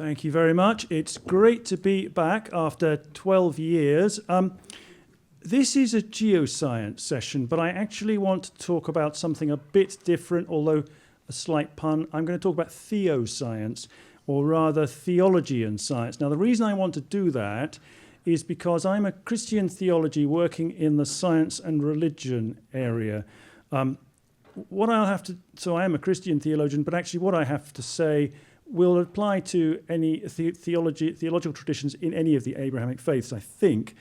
Thank you very much. It's great to be back after 12 years. This is a geoscience session, but I actually want to talk about something a bit different, although a slight pun. I'm going to talk about theoscience, or rather theology and science. Now, the reason I want to do that is because I'm a Christian theology working in the science and religion area. So I am a Christian theologian, but actually what I have to say will apply to any theological traditions in any of the Abrahamic faiths, I think.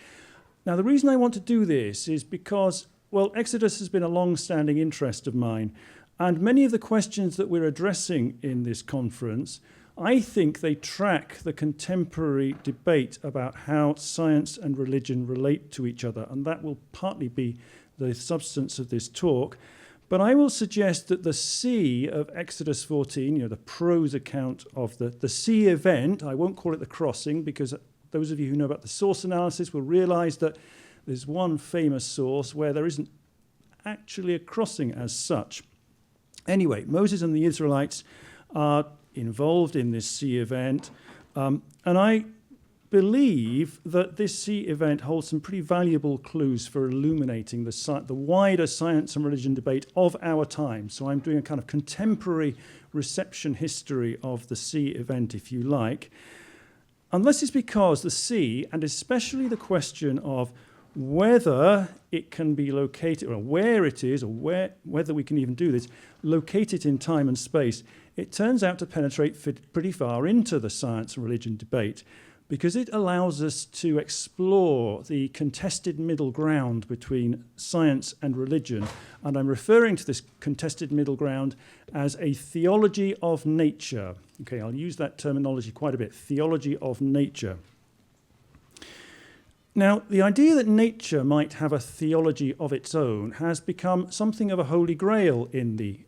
Now, the reason I want to do this is because, well, Exodus has been a long-standing interest of mine, and many of the questions that we're addressing in this conference, I think they track the contemporary debate about how science and religion relate to each other, and that will partly be the substance of this talk. But I will suggest that the sea of Exodus 14, the prose account of the sea event, I won't call it the crossing, because those of you who know about the source analysis will realize that there's one famous source where there isn't actually a crossing as such. Anyway, Moses and the Israelites are involved in this sea event, and I believe that this sea event holds some pretty valuable clues for illuminating the wider science and religion debate of our time. So I'm doing a kind of contemporary reception history of the sea event, if you like. Unless it's because the sea, and especially the question of whether it can be located, or where it is, or whether we can even do this, located in time and space, it turns out to penetrate pretty far into the science and religion debate, because it allows us to explore the contested middle ground between science and religion. And I'm referring to this contested middle ground as a theology of nature. Okay, I'll use that terminology quite a bit, theology of nature. Now, the idea that nature might have a theology of its own has become something of a holy grail in the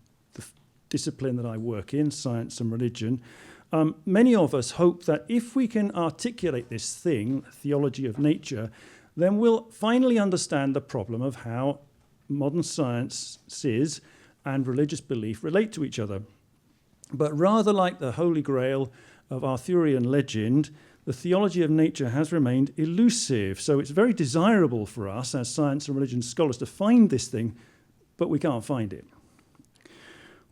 discipline that I work in, science and religion. Many of us hope that if we can articulate this thing, theology of nature, then we'll finally understand the problem of how modern sciences and religious belief relate to each other. But rather like the Holy Grail of Arthurian legend, the theology of nature has remained elusive. So it's very desirable for us as science and religion scholars to find this thing, but we can't find it.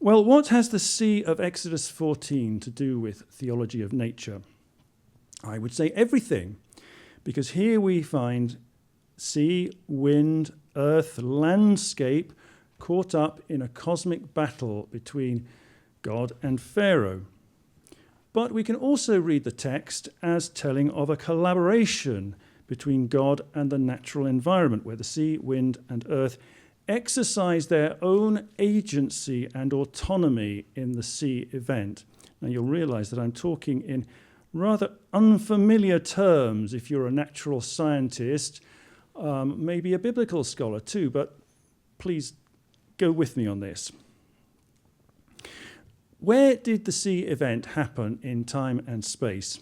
Well, what has the sea of Exodus 14 to do with theology of nature? I would say everything, because here we find sea, wind, earth, landscape caught up in a cosmic battle between God and Pharaoh. But we can also read the text as telling of a collaboration between God and the natural environment, where the sea, wind, and earth exercise their own agency and autonomy in the sea event. Now, you'll realize that I'm talking in rather unfamiliar terms if you're a natural scientist, maybe a biblical scholar too, but please go with me on this. Where did the sea event happen in time and space?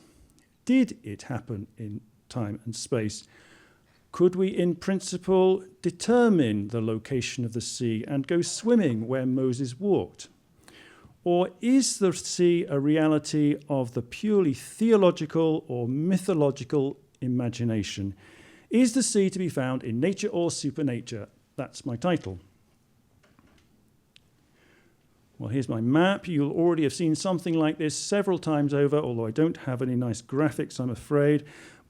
Did it happen in time and space? Could we, in principle, determine the location of the sea and go swimming where Moses walked? Or is the sea a reality of the purely theological or mythological imagination? Is the sea to be found in nature or supernature? That's my title. Well, here's my map. You'll already have seen something like this several times over, although I don't have any nice graphics, I'm afraid.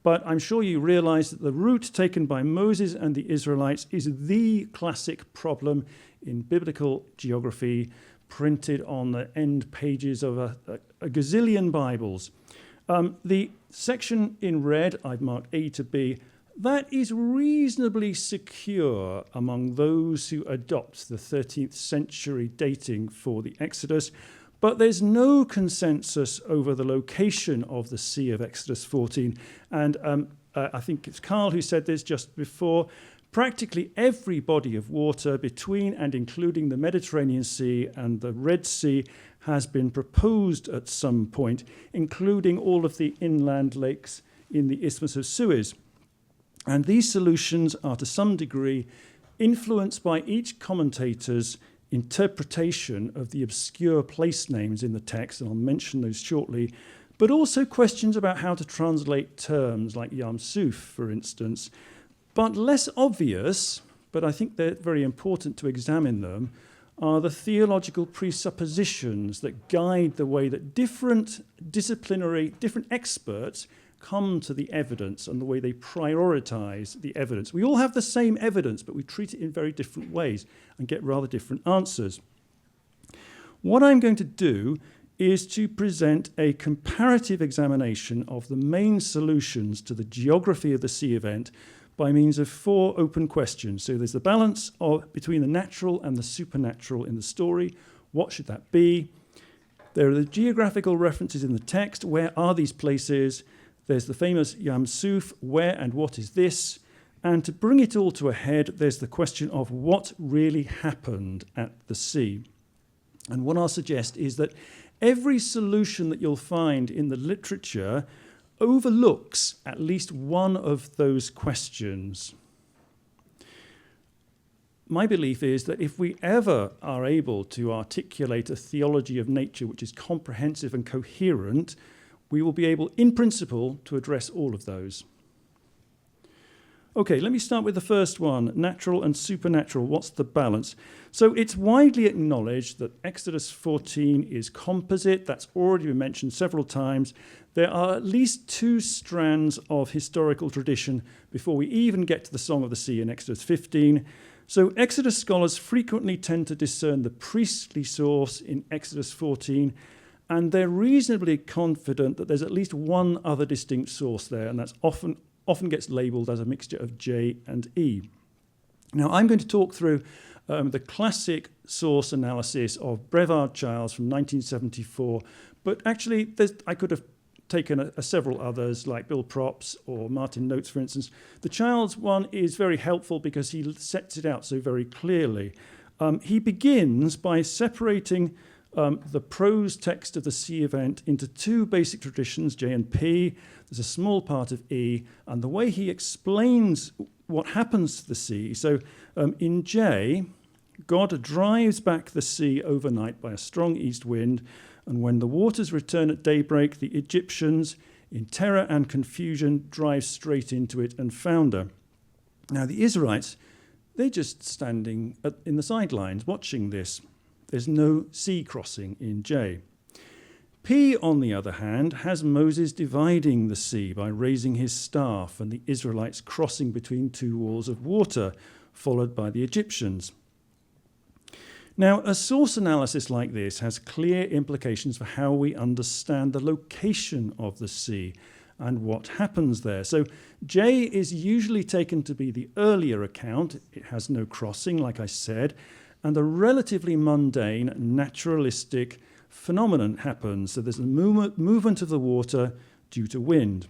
But I'm sure you realize that the route taken by Moses and the Israelites is the classic problem in biblical geography, printed on the end pages of a gazillion Bibles. The section in red, I've marked A to B, that is reasonably secure among those who adopt the 13th century dating for the Exodus, but there's no consensus over the location of the Sea of Exodus 14. And I think it's Carl who said this just before. Practically every body of water between and including the Mediterranean Sea and the Red Sea has been proposed at some point, including all of the inland lakes in the Isthmus of Suez. And these solutions are to some degree influenced by each commentator's interpretation of the obscure place names in the text, and I'll mention those shortly, but also questions about how to translate terms like Yam Suf, for instance. But less obvious, but I think they're very important to examine them, are the theological presuppositions that guide the way that different experts come to the evidence and the way they prioritize the evidence. We all have the same evidence, but we treat it in very different ways and get rather different answers. What I'm going to do is to present a comparative examination of the main solutions to the geography of the sea event by means of 4 open questions. So there's the balance between the natural and the supernatural in the story. What should that be? There are the geographical references in the text. Where are these places? There's the famous Yam Suf, where and what is this? And to bring it all to a head, there's the question of what really happened at the sea. And what I'll suggest is that every solution that you'll find in the literature overlooks at least one of those questions. My belief is that if we ever are able to articulate a theology of nature which is comprehensive and coherent, we will be able, in principle, to address all of those. Okay, let me start with the first one, natural and supernatural. What's the balance? So it's widely acknowledged that Exodus 14 is composite. That's already been mentioned several times. There are at least 2 strands of historical tradition before we even get to the Song of the Sea in Exodus 15. So Exodus scholars frequently tend to discern the priestly source in Exodus 14, and they're reasonably confident that there's at least one other distinct source there, and that's often gets labelled as a mixture of J and E. Now, I'm going to talk through the classic source analysis of Brevard Childs from 1974, but actually I could have taken several others like Bill Props or Martin Notes, for instance. The Childs one is very helpful because he sets it out so very clearly. He begins by separating the prose text of the sea event into 2 basic traditions, J and P. There's a small part of E, and the way he explains what happens to the sea. So in J, God drives back the sea overnight by a strong east wind, and when the waters return at daybreak, the Egyptians, in terror and confusion, drive straight into it and founder. Now the Israelites, they're just standing in the sidelines watching this. There's no sea crossing in J. P, on the other hand, has Moses dividing the sea by raising his staff and the Israelites crossing between 2 walls of water, followed by the Egyptians. Now, a source analysis like this has clear implications for how we understand the location of the sea and what happens there. So J is usually taken to be the earlier account. It has no crossing, like I said, and a relatively mundane, naturalistic phenomenon happens. So there's a movement of the water due to wind.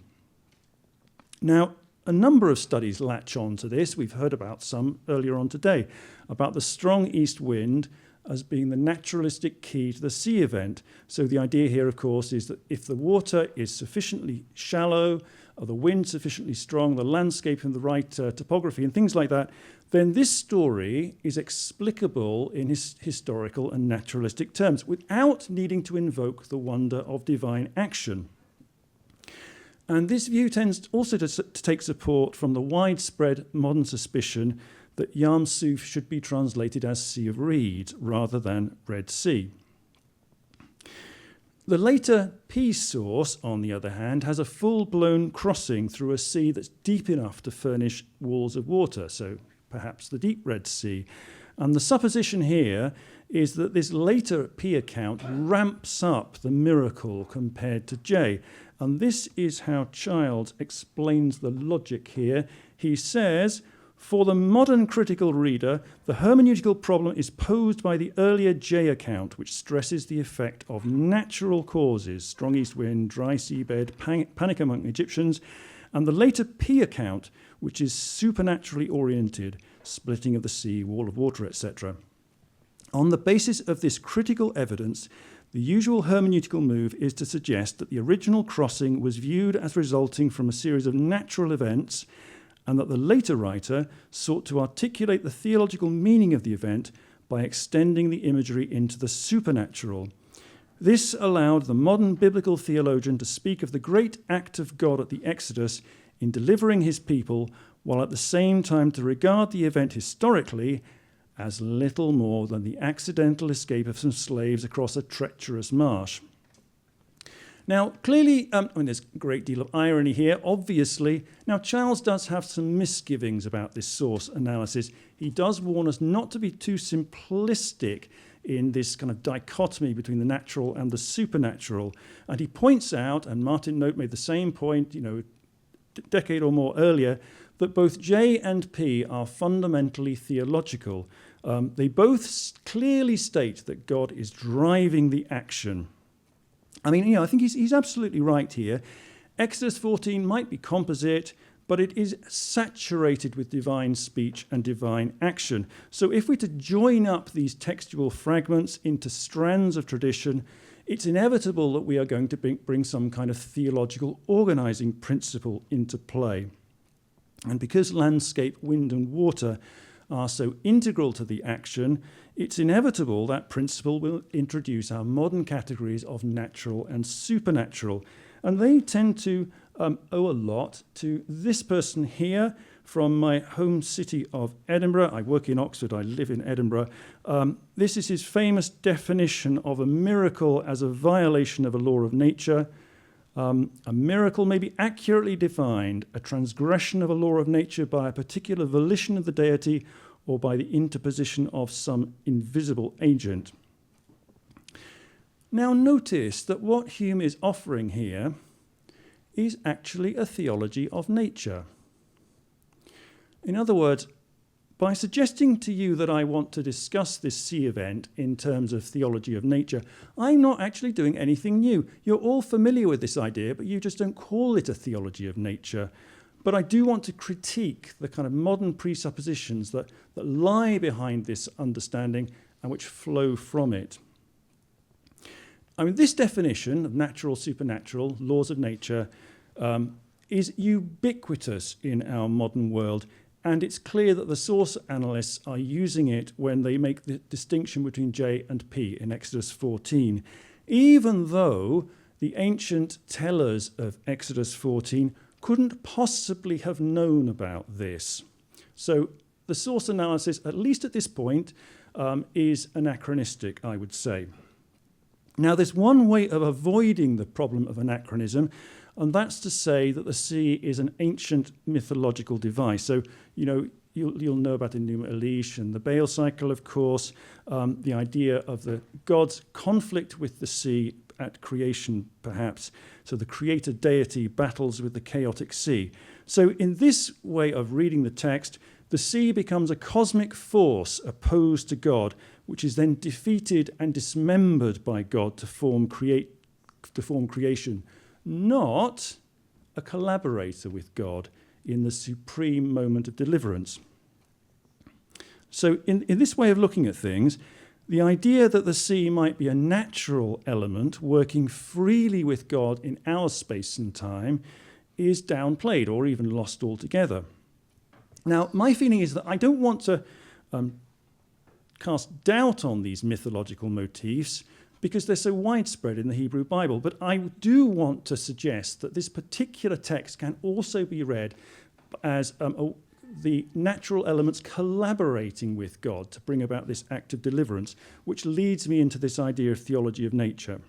Now, a number of studies latch on to this. We've heard about some earlier on today, about the strong east wind as being the naturalistic key to the sea event. So the idea here, of course, is that if the water is sufficiently shallow, or the wind sufficiently strong, the landscape in the right topography and things like that, then this story is explicable in historical and naturalistic terms without needing to invoke the wonder of divine action. And this view tends also to take support from the widespread modern suspicion that Yam Suf should be translated as Sea of Reeds rather than Red Sea. The later P source, on the other hand, has a full-blown crossing through a sea that's deep enough to furnish walls of water, so perhaps the deep Red Sea. And the supposition here is that this later P account ramps up the miracle compared to J. And this is how Childs explains the logic here. He says, for the modern critical reader, the hermeneutical problem is posed by the earlier J account, which stresses the effect of natural causes, strong east wind, dry seabed, panic among Egyptians, and the later P account, which is supernaturally oriented, splitting of the sea, wall of water, etc. On the basis of this critical evidence, the usual hermeneutical move is to suggest that the original crossing was viewed as resulting from a series of natural events, and that the later writer sought to articulate the theological meaning of the event by extending the imagery into the supernatural. This allowed the modern biblical theologian to speak of the great act of God at the Exodus in delivering his people, while at the same time to regard the event historically as little more than the accidental escape of some slaves across a treacherous marsh. Now, clearly, there's a great deal of irony here, obviously. Now, Charles does have some misgivings about this source analysis. He does warn us not to be too simplistic in this kind of dichotomy between the natural and the supernatural. And he points out, and Martin Note made the same point, a decade or more earlier, that both J and P are fundamentally theological. They both clearly state that God is driving the action. I think he's absolutely right here. Exodus 14 might be composite, but it is saturated with divine speech and divine action. So if we're to join up these textual fragments into strands of tradition, it's inevitable that we are going to bring some kind of theological organizing principle into play. And because landscape, wind, and water are so integral to the action, it's inevitable that principle will introduce our modern categories of natural and supernatural. And they tend to owe a lot to this person here from my home city of Edinburgh. I work in Oxford, I live in Edinburgh. This is his famous definition of a miracle as a violation of a law of nature. A miracle may be accurately defined, a transgression of a law of nature by a particular volition of the deity or by the interposition of some invisible agent. Now notice that what Hume is offering here is actually a theology of nature. In other words, by suggesting to you that I want to discuss this sea event in terms of theology of nature, I'm not actually doing anything new. You're all familiar with this idea, but you just don't call it a theology of nature. But I do want to critique the kind of modern presuppositions that lie behind this understanding and which flow from it. This definition of natural, supernatural, laws of nature, is ubiquitous in our modern world. And it's clear that the source analysts are using it when they make the distinction between J and P in Exodus 14, even though the ancient tellers of Exodus 14 couldn't possibly have known about this. So the source analysis, at least at this point, is anachronistic, I would say. Now, there's one way of avoiding the problem of anachronism, and that's to say that the sea is an ancient mythological device. So, you'll know about Enuma Elish and the Baal cycle, of course, the idea of the god's conflict with the sea at creation, perhaps. So the creator deity battles with the chaotic sea. So in this way of reading the text, the sea becomes a cosmic force opposed to God, which is then defeated and dismembered by God to form creation, not a collaborator with God in the supreme moment of deliverance. So in this way of looking at things, the idea that the sea might be a natural element working freely with God in our space and time is downplayed or even lost altogether. Now, my feeling is that I don't want to cast doubt on these mythological motifs because they're so widespread in the Hebrew Bible, but I do want to suggest that this particular text can also be read as the natural elements collaborating with God to bring about this act of deliverance, which leads me into this idea of theology of nature.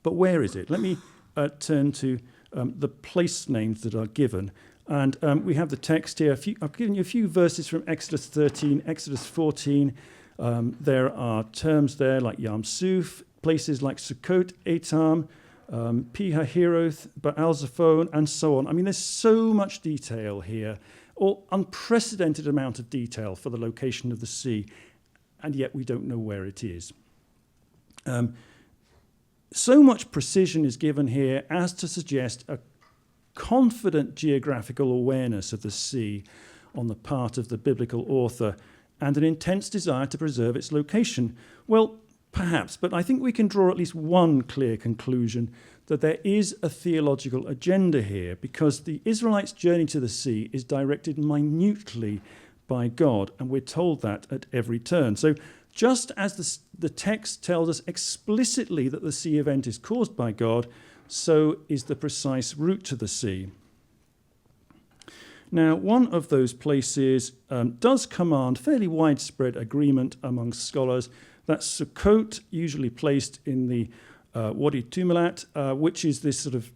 But where is it? Let me turn to the place names that are given. And we have the text here. I've given you a few verses from Exodus 13, Exodus 14. There are terms there like Yam Suf, places like Sukkot, Etam, Pi Hahiroth, Baal Zephon, and so on. There's so much detail here, or unprecedented amount of detail for the location of the sea, and yet we don't know where it is. So much precision is given here as to suggest a confident geographical awareness of the sea on the part of the biblical author and an intense desire to preserve its location. Well, perhaps, but I think we can draw at least one clear conclusion, that there is a theological agenda here, because the Israelites' journey to the sea is directed minutely by God, and we're told that at every turn. So Just as the text tells us explicitly that the sea event is caused by God, so is the precise route to the sea. Now, one of those places does command fairly widespread agreement among scholars. That's Sukkot, usually placed in the Wadi Tumilat, which is this sort of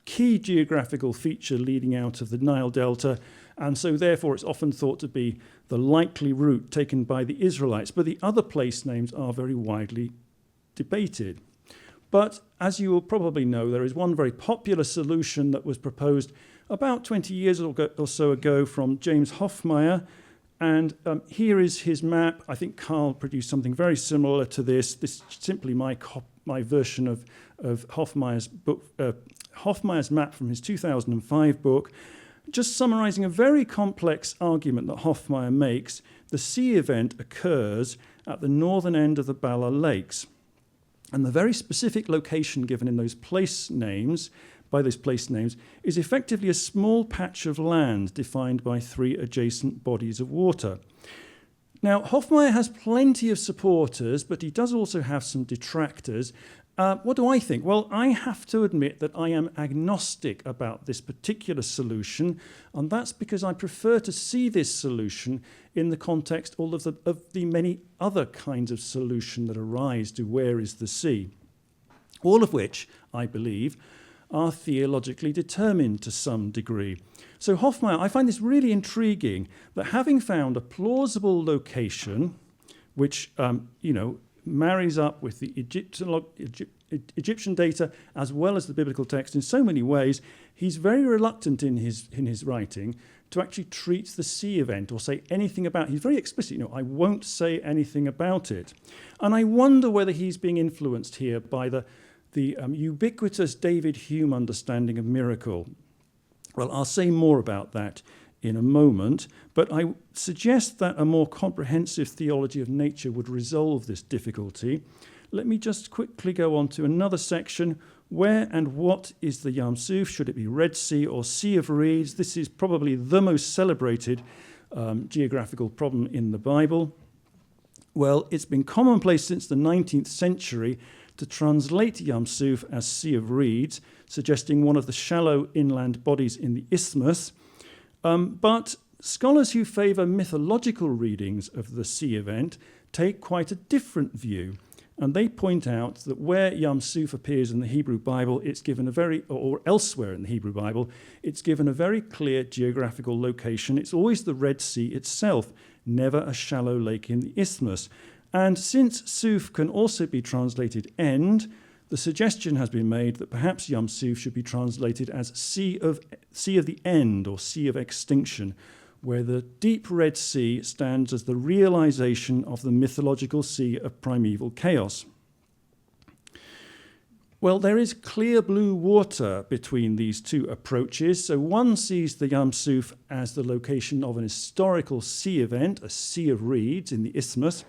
key geographical feature leading out of the Nile Delta, and so therefore it's often thought to be the likely route taken by the Israelites. But the other place names are very widely debated. But as you will probably know, there is one very popular solution that was proposed about 20 years or so ago from James Hoffmeyer. And here is his map. I think Carl produced something very similar to this. This is simply my version of Hoffmeyer's book, Hoffmeyer's map from his 2005 book, just summarizing a very complex argument that Hoffmeyer makes. The sea event occurs at the northern end of the Bala Lakes. And the very specific location given in those place names, by those place names, is effectively a small patch of land defined by 3 adjacent bodies of water. Now, Hoffmeyer has plenty of supporters, but he does also have some detractors. What do I think? Well, I have to admit that I am agnostic about this particular solution, and that's because I prefer to see this solution in the context of the many other kinds of solution that arise to where is the sea, all of which, I believe, are theologically determined to some degree. So Hoffmeyer, I find this really intriguing, that having found a plausible location, which marries up with the Egyptian data as well as the biblical text in so many ways, he's very reluctant in his writing to actually treat the sea event or say anything about it. He's very explicit, I won't say anything about it. And I wonder whether he's being influenced here by the ubiquitous David Hume understanding of miracle. Well, I'll say more about that in a moment, but I suggest that a more comprehensive theology of nature would resolve this difficulty. Let me just quickly go on to another section. Where and what is the Yam Suf? Should it be Red Sea or Sea of Reeds? This is probably the most celebrated geographical problem in the Bible. Well, it's been commonplace since the 19th century to translate Yam Suf as Sea of Reeds, suggesting one of the shallow inland bodies in the isthmus. But scholars who favour mythological readings of the sea event take quite a different view. And they point out that where Yam Suf appears in the Hebrew Bible, it's given or elsewhere in the Hebrew Bible, it's given a very clear geographical location. It's always the Red Sea itself, never a shallow lake in the isthmus. And since Suf can also be translated end, the suggestion has been made that perhaps Yam Suf should be translated as sea of the end or sea of extinction, where the deep Red Sea stands as the realization of the mythological sea of primeval chaos. Well, there is clear blue water between these two approaches. So one sees the Yam Suf as the location of an historical sea event, a sea of reeds in the isthmus,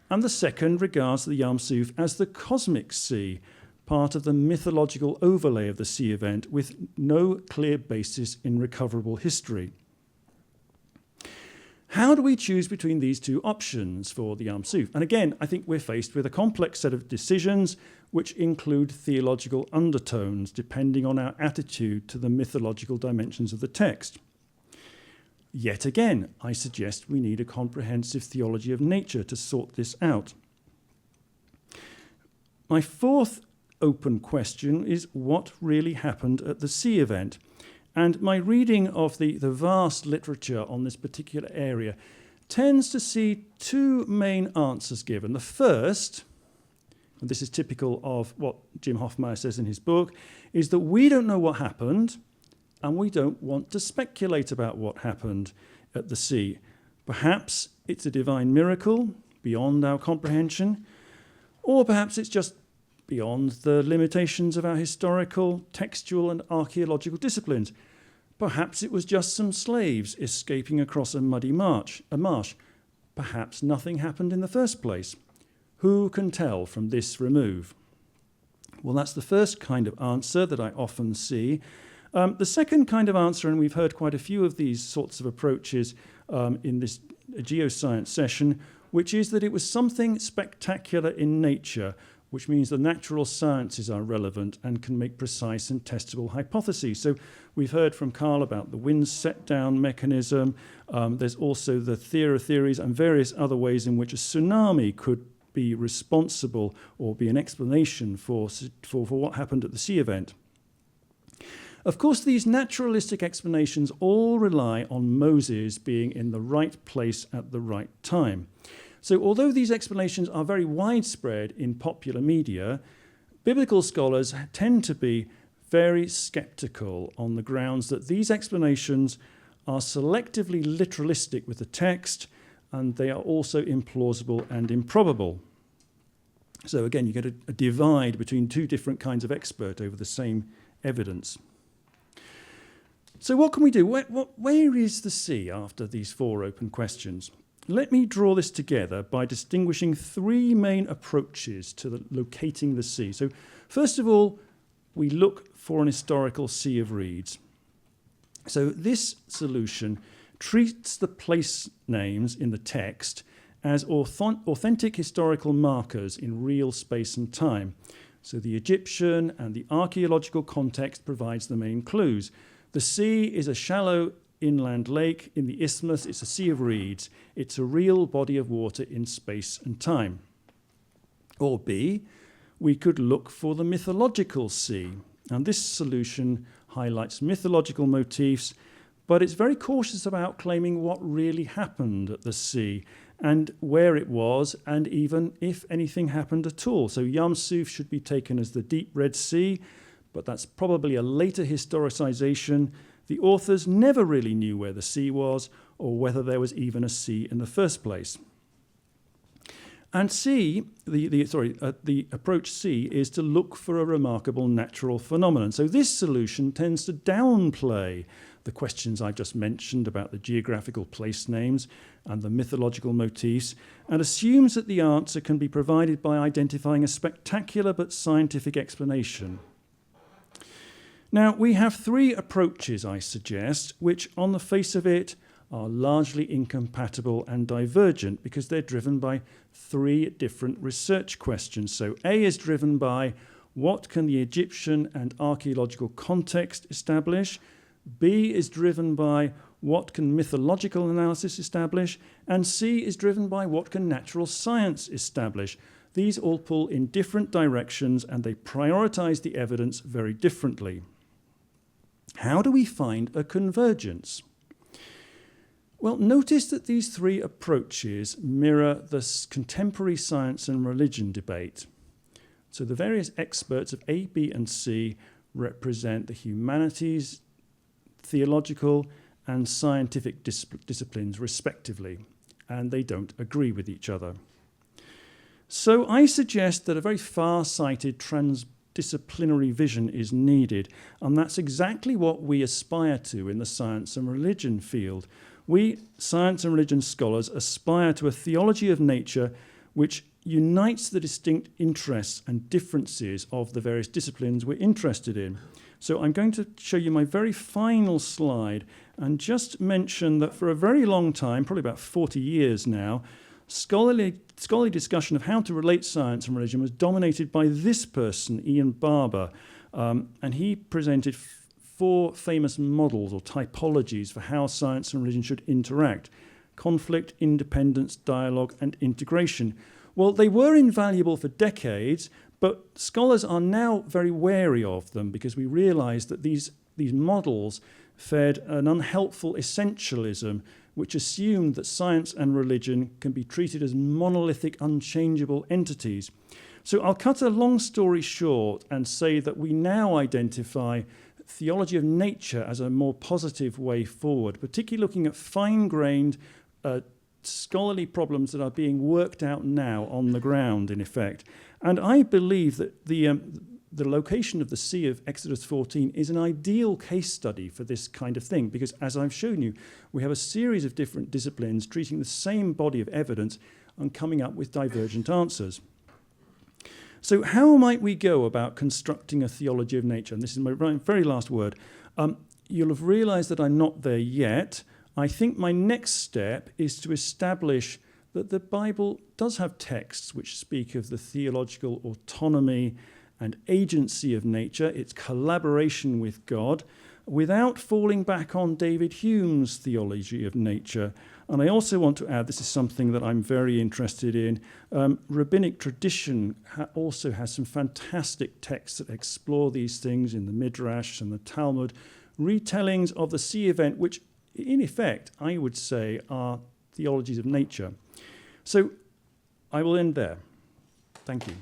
and the second regards the Yam Suf as the cosmic sea, part of the mythological overlay of the sea event with no clear basis in recoverable history. How do we choose between these two options for the Yam Suf? And again, I think we're faced with a complex set of decisions which include theological undertones, depending on our attitude to the mythological dimensions of the text. Yet again, I suggest we need a comprehensive theology of nature to sort this out. My fourth open question is what really happened at the sea event? And my reading of the vast literature on this particular area tends to see two main answers given. The first, and this is typical of what Jim Hoffmeyer says in his book, is that we don't know what happened and we don't want to speculate about what happened at the sea. Perhaps it's a divine miracle beyond our comprehension, or perhaps it's just beyond the limitations of our historical, textual, and archaeological disciplines. Perhaps it was just some slaves escaping across a muddy marsh. Perhaps nothing happened in the first place. Who can tell from this remove? Well, that's the first kind of answer that I often see. The second kind of answer, and we've heard quite a few of these sorts of approaches in this geoscience session, which is that it was something spectacular in nature, which means the natural sciences are relevant and can make precise and testable hypotheses. So we've heard from Carl about the wind set-down mechanism. There's also the theories and various other ways in which a tsunami could be responsible or be an explanation for what happened at the sea event. Of course, these naturalistic explanations all rely on Moses being in the right place at the right time. So although these explanations are very widespread in popular media, biblical scholars tend to be very skeptical on the grounds that these explanations are selectively literalistic with the text, and they are also implausible and improbable. So again, you get a divide between two different kinds of expert over the same evidence. So what can we do? Where is the sea after these four open questions? Let me draw this together by distinguishing three main approaches to locating the sea. So first of all, we look for an historical sea of reeds. So this solution treats the place names in the text as authentic historical markers in real space and time. So the Egyptian and the archaeological context provides the main clues. The sea is a shallow inland lake in the isthmus. It's a sea of reeds. It's a real body of water in space and time. Or B, we could look for the mythological sea. And this solution highlights mythological motifs, but it's very cautious about claiming what really happened at the sea and where it was, and even if anything happened at all. So Yam Suf should be taken as the deep Red Sea, but that's probably a later historicization. The authors never really knew where the sea was or whether there was even a sea in the first place. And C, the approach C is to look for a remarkable natural phenomenon. So this solution tends to downplay the questions I just mentioned about the geographical place names and the mythological motifs, and assumes that the answer can be provided by identifying a spectacular but scientific explanation. Now, we have three approaches, I suggest, which on the face of it are largely incompatible and divergent because they're driven by three different research questions. So A is driven by what can the Egyptian and archaeological context establish? B is driven by what can mythological analysis establish? And C is driven by what can natural science establish? These all pull in different directions and they prioritize the evidence very differently. How do we find a convergence? Well, notice that these three approaches mirror the contemporary science and religion debate. So the various experts of A, B, and C represent the humanities, theological, and scientific disciplines, respectively, and they don't agree with each other. So I suggest that a very far-sighted transdisciplinary vision is needed, and that's exactly what we aspire to in the science and religion field. We, science and religion scholars, aspire to a theology of nature which unites the distinct interests and differences of the various disciplines we're interested in. So I'm going to show you my very final slide and just mention that for a very long time, probably about 40 years now, scholarly discussion of how to relate science and religion was dominated by this person, Ian Barber, and he presented four famous models or typologies for how science and religion should interact: conflict, independence, dialogue, and integration. Well, they were invaluable for decades, but scholars are now very wary of them because we realize that these models fed an unhelpful essentialism which assumed that science and religion can be treated as monolithic, unchangeable entities. So I'll cut a long story short and say that we now identify theology of nature as a more positive way forward, particularly looking at fine-grained scholarly problems that are being worked out now on the ground, in effect. And I believe that the location of the sea of Exodus 14 is an ideal case study for this kind of thing, because as I've shown you, we have a series of different disciplines treating the same body of evidence and coming up with divergent answers. So how might we go about constructing a theology of nature? And this is my very last word. You'll have realized that I'm not there yet. I think my next step is to establish that the Bible does have texts which speak of the theological autonomy and agency of nature, its collaboration with God, without falling back on David Hume's theology of nature. And I also want to add, this is something that I'm very interested in, rabbinic tradition also has some fantastic texts that explore these things in the Midrash and the Talmud, retellings of the sea event, which in effect, I would say, are theologies of nature. So I will end there. Thank you.